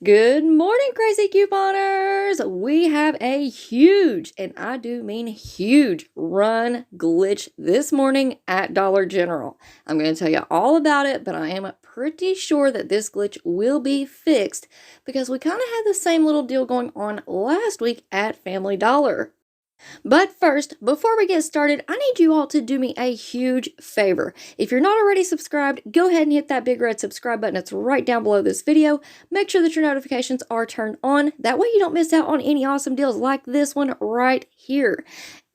Good morning, crazy couponers! We have a huge, and I do mean huge, run glitch this morning at Dollar General. I'm going to tell you all about it, but I am pretty sure that this glitch will be fixed because we kind of had the same little deal going on last week at Family Dollar. But first, before we get started, I need you all to do me a huge favor. If you're not already subscribed, go ahead and hit that big red subscribe button. It's right down below this video. Make sure that your notifications are turned on. That way you don't miss out on any awesome deals like this one right here.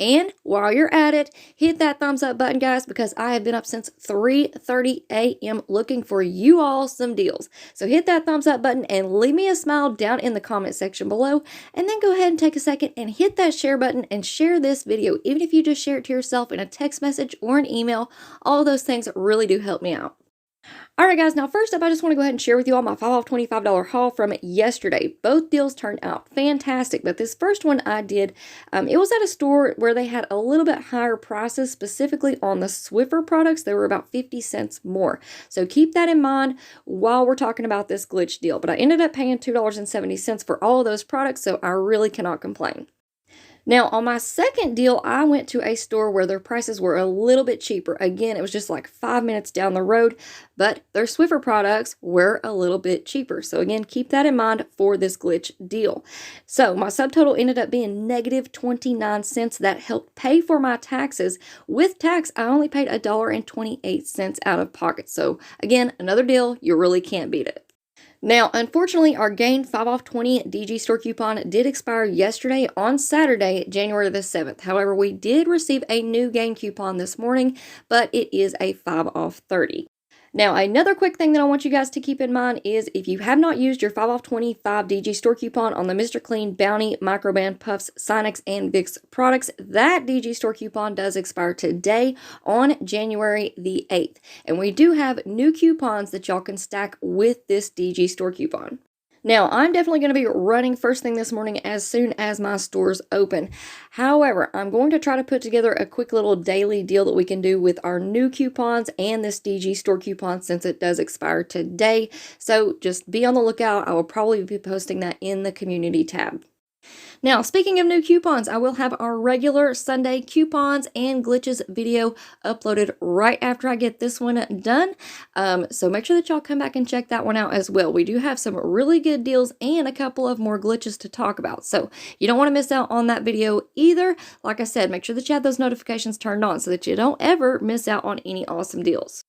And while you're at it, hit that thumbs up button, guys, because I have been up since 3:30 a.m. looking for you all some deals. So hit that thumbs up button and leave me a smile down in the comment section below. And then go ahead and take a second and hit that share button and share this video. Even if you just share it to yourself in a text message or an email, all of those things really do help me out. Alright guys, now first up I just want to go ahead and share with you all my 5 off $25 haul from yesterday. Both deals turned out fantastic, but this first one I did, it was at a store where they had a little bit higher prices, specifically on the Swiffer products. They were about 50 cents more. So keep that in mind while we're talking about this glitch deal. But I ended up paying $2.70 for all of those products, so I really cannot complain. Now, on my second deal, I went to a store where their prices were a little bit cheaper. Again, it was just like 5 minutes down the road, but their Swiffer products were a little bit cheaper. So again, keep that in mind for this glitch deal. So my subtotal ended up being negative 29 cents. That helped pay for my taxes. With tax, I only paid $1.28 out of pocket. So again, another deal, you really can't beat it. Now, unfortunately, our Gain 5 off 20 DG store coupon did expire yesterday on Saturday, January the 7th. However, we did receive a new Gain coupon this morning, but it is a 5 off 30. Now, another quick thing that I want you guys to keep in mind is if you have not used your 5 off 25 DG store coupon on the Mr. Clean, Bounty, Microban, Puffs, Sinex, and Vicks products, that DG store coupon does expire today on January the 8th. And we do have new coupons that y'all can stack with this DG store coupon. Now, I'm definitely going to be running first thing this morning as soon as my stores open. However, I'm going to try to put together a quick little daily deal that we can do with our new coupons and this DG store coupon since it does expire today. So just be on the lookout. I will probably be posting that in the community tab. Now, speaking of new coupons, I will have our regular Sunday coupons and glitches video uploaded right after I get this one done. So make sure that y'all come back and check that one out as well. We do have some really good deals and a couple of more glitches to talk about. So you don't want to miss out on that video either. Like I said, make sure that you have those notifications turned on so that you don't ever miss out on any awesome deals.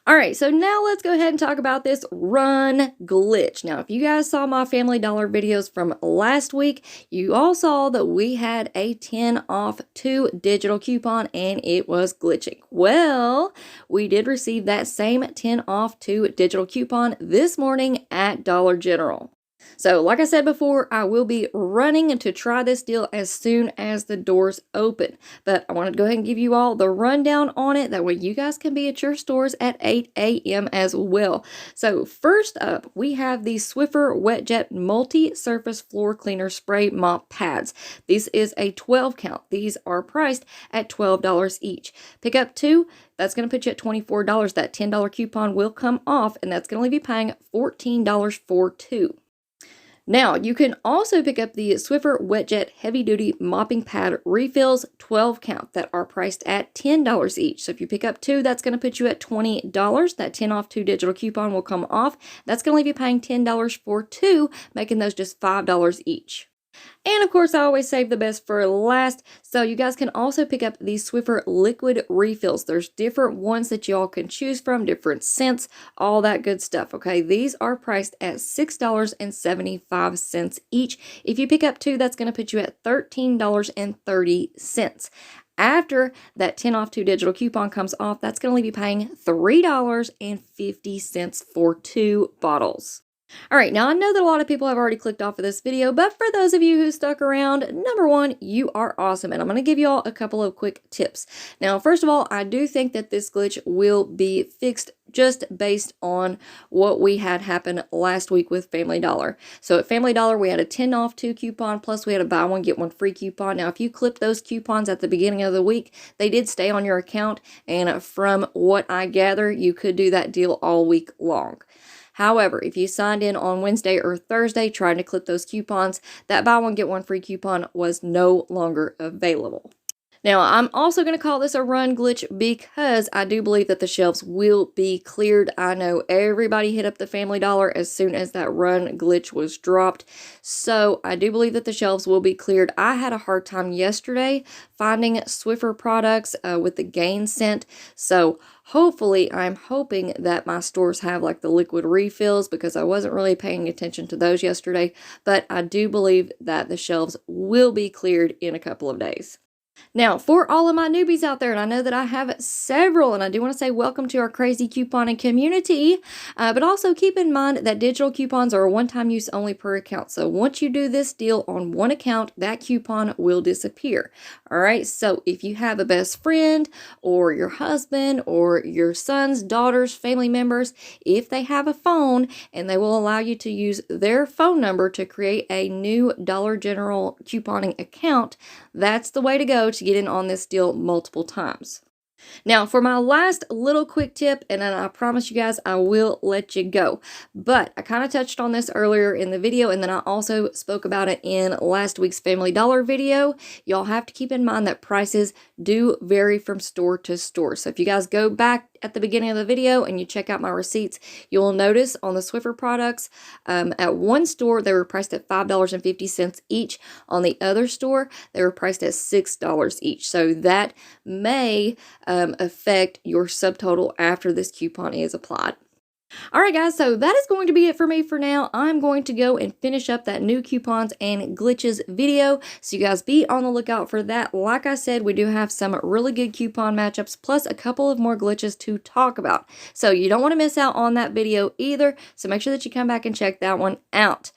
Alright, so now let's go ahead and talk about this run glitch. Now, if you guys saw my Family Dollar videos from last week, you all saw that we had a 10 off 2 digital coupon and it was glitching. Well, we did receive that same 10 off 2 digital coupon this morning at Dollar General. So, like I said before, I will be running to try this deal as soon as the doors open. But I wanted to go ahead and give you all the rundown on it. That way you guys can be at your stores at 8 a.m. as well. So, first up, we have the Swiffer Wet Jet Multi-Surface Floor Cleaner Spray Mop Pads. This is a 12 count. These are priced at $12 each. Pick up 2. That's going to put you at $24. That $10 coupon will come off, and that's going to leave you paying $14 for 2. Now, you can also pick up the Swiffer Wet Jet Heavy Duty Mopping Pad Refills 12 count that are priced at $10 each. So if you pick up 2, that's going to put you at $20. That 10 off 2 digital coupon will come off. That's going to leave you paying $10 for 2, making those just $5 each. And of course, I always save the best for last. So you guys can also pick up these Swiffer liquid refills. There's different ones that y'all can choose from, different scents, all that good stuff. Okay, these are priced at $6.75 each. If you pick up 2, that's going to put you at $13.30. After that 10 off 2 digital coupon comes off, that's going to leave you paying $3.50 for 2 bottles. Alright, now I know that a lot of people have already clicked off of this video, but for those of you who stuck around, number 1, you are awesome, and I'm going to give you all a couple of quick tips. Now, first of all, I do think that this glitch will be fixed just based on what we had happen last week with Family Dollar. So at Family Dollar, we had a 10 off 2 coupon, plus we had a buy one, get one free coupon. Now, if you clipped those coupons at the beginning of the week, they did stay on your account, and from what I gather, you could do that deal all week long. However, if you signed in on Wednesday or Thursday trying to clip those coupons, that buy one get one free coupon was no longer available. Now, I'm also going to call this a run glitch because I do believe that the shelves will be cleared. I know everybody hit up the Family Dollar as soon as that run glitch was dropped. So I do believe that the shelves will be cleared. I had a hard time yesterday finding Swiffer products with the gain scent. So hopefully, I'm hoping that my stores have like the liquid refills because I wasn't really paying attention to those yesterday. But I do believe that the shelves will be cleared in a couple of days. Now, for all of my newbies out there, and I know that I have several, and I do want to say welcome to our crazy couponing community, but also keep in mind that digital coupons are a one-time use only per account. So once you do this deal on one account, that coupon will disappear. All right, so if you have a best friend or your husband or your son's, daughter's, family members, if they have a phone and they will allow you to use their phone number to create a new Dollar General couponing account, that's the way to go to get in on this deal multiple times. Now, for my last little quick tip, and then I promise you guys I will let you go, but I kind of touched on this earlier in the video, and then I also spoke about it in last week's Family Dollar video. Y'all have to keep in mind that prices do vary from store to store. So if you guys go back at the beginning of the video and you check out my receipts, you'll notice on the Swiffer products, at one store they were priced at $5.50 each. On the other store they were priced at $6 each. So that may affect your subtotal after this coupon is applied. All right, guys, so that is going to be it for me for now. I'm going to go and finish up that new coupons and glitches video, so you guys be on the lookout for that. Like I said, we do have some really good coupon matchups, plus a couple of more glitches to talk about. So you don't want to miss out on that video either, so make sure that you come back and check that one out.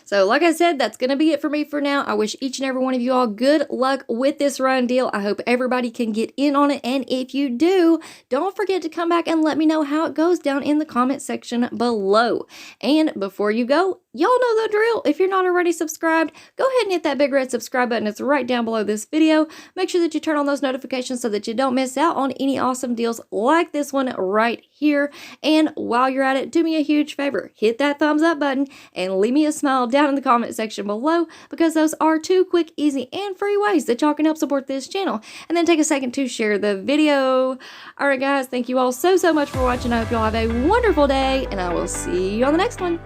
So like I said, that's going to be it for me for now. I wish each and every one of you all good luck with this run deal. I hope everybody can get in on it. And if you do, don't forget to come back and let me know how it goes down in the comment section below. And before you go, y'all know the drill. If you're not already subscribed, go ahead and hit that big red subscribe button. It's right down below this video. Make sure that you turn on those notifications so that you don't miss out on any awesome deals like this one right here. And while you're at it, do me a huge favor. Hit that thumbs up button and leave me a smile down in the comment section below, because those are 2 quick, easy, and free ways that y'all can help support this channel. And then take a second to share the video. All right, guys, thank you all so much for watching. I hope y'all have a wonderful day, and I will see you on the next one.